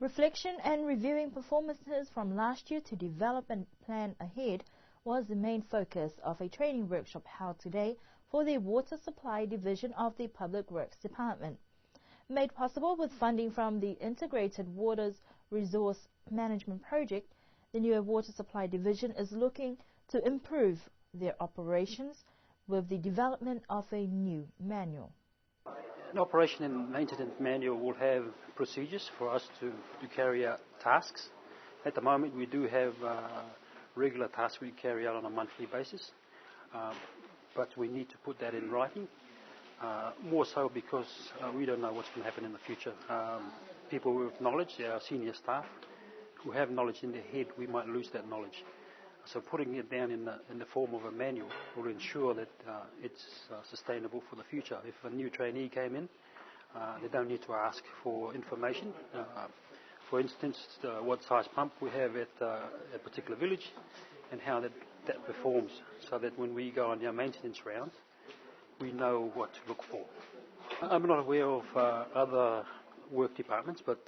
Reflection and reviewing performances from last year to develop and plan ahead was the main focus of a training workshop held today for the Water Supply Division of the Public Works Department. Made possible with funding from the Integrated Waters Resource Management Project, the new Water Supply Division is looking to improve their operations with the development of a new manual. An operation and maintenance manual will have procedures for us to carry out tasks. At the moment we do have regular tasks we carry out on a monthly basis, but we need to put that in writing, more so because we don't know what's going to happen in the future. People with knowledge, our senior staff, who have knowledge in their head, we might lose that knowledge. So putting it down in the form of a manual will ensure that it's sustainable for the future. If a new trainee came in, they don't need to ask for information. For instance, what size pump we have at a particular village and how that performs, so that when we go on our maintenance rounds, we know what to look for. I'm not aware of other work departments, but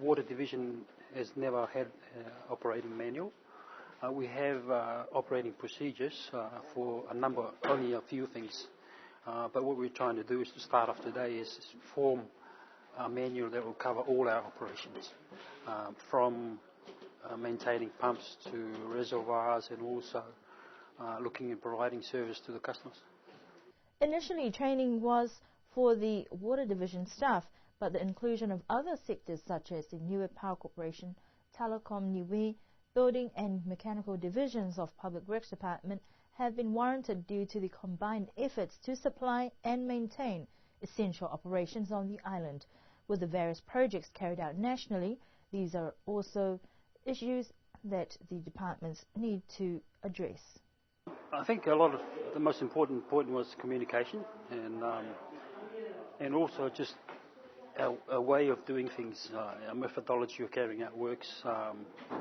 Water Division has never had operating manual. We have operating procedures for only a few things. But what we're trying to do is to start off today is form a manual that will cover all our operations, from maintaining pumps to reservoirs and also looking at providing service to the customers. Initially, training was for the Water Division staff, but the inclusion of other sectors such as the Niue Power Corporation, Telecom Niue, Building and Mechanical Divisions of Public Works Department have been warranted due to the combined efforts to supply and maintain essential operations on the island. With the various projects carried out nationally, these are also issues that the departments need to address. I think a lot of the most important point was communication and also just a way of doing things, a methodology of carrying out works,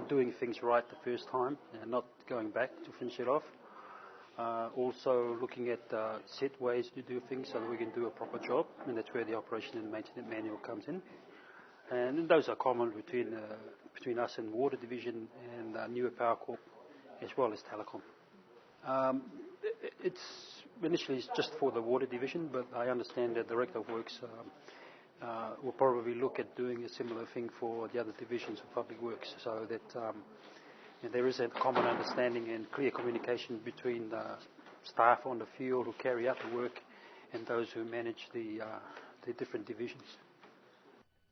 doing things right the first time and not going back to finish it off. Also looking at set ways to do things so that we can do a proper job, and that's where the operation and maintenance manual comes in. And those are common between us and Water Division and Niue Power Corp, as well as Telecom. Initially it's just for the Water Division, but I understand that the Director of Works will probably look at doing a similar thing for the other divisions of Public Works, so that there is a common understanding and clear communication between the staff on the field who carry out the work and those who manage the different divisions.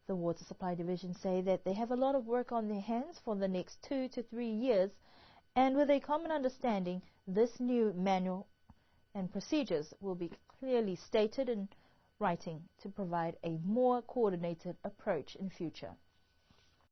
The Water Supply Division say that they have a lot of work on their hands for the next 2 to 3 years, and with a common understanding, this new manual and procedures will be clearly stated in writing to provide a more coordinated approach in future.